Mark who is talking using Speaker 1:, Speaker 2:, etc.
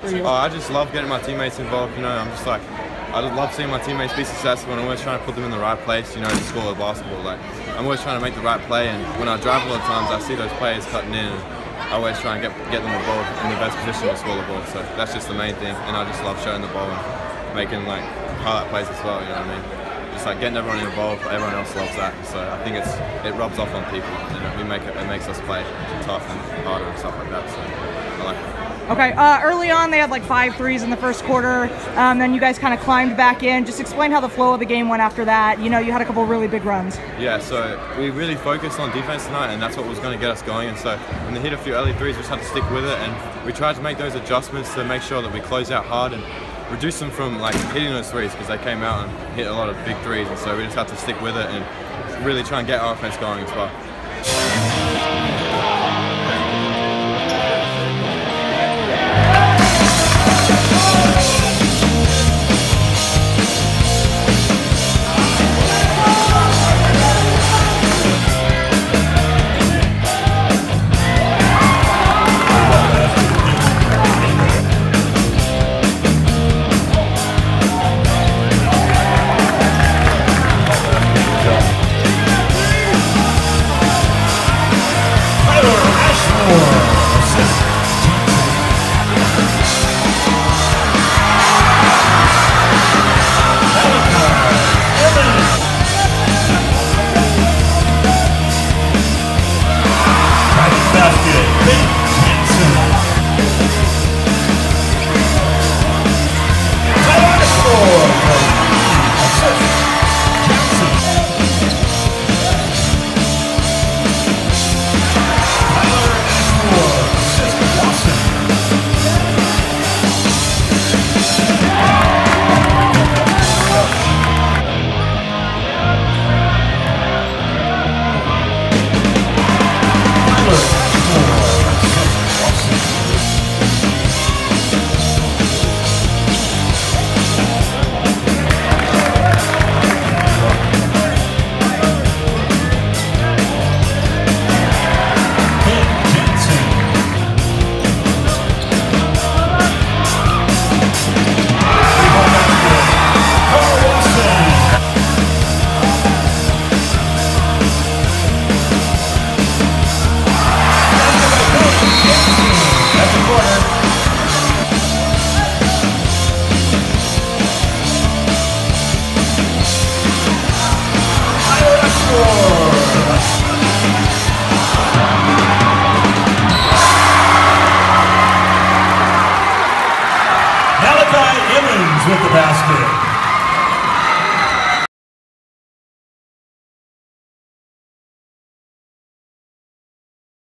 Speaker 1: for you?
Speaker 2: I just love getting my teammates involved. You know, I'm just like, I love seeing my teammates be successful, and I'm always trying to put them in the right place, you know, to score a basketball. Like, I'm always trying to make the right play, and when I drive a lot of times, I see those players cutting in, and I always try and get them the ball in the best position to score the ball. So that's just the main thing, and I just love showing the ball and making like highlight plays as well. You know what I mean? Just like getting everyone involved. Everyone else loves that, so I think it rubs off on people. You know, it makes us play tough and harder and stuff like that. So I like it.
Speaker 1: Okay, early on they had like 5 threes in the first quarter, then you guys kind of climbed back in. Just explain how the flow of the game went after that. You know, you had a couple really big runs.
Speaker 2: Yeah, so we really focused on defense tonight, and that's what was going to get us going. And so when they hit a few early threes, we just had to stick with it, and we tried to make those adjustments to make sure that we close out hard and reduce them from like hitting those threes, because they came out and hit a lot of big threes, and so we just had to stick with it and really try and get our offense going as well.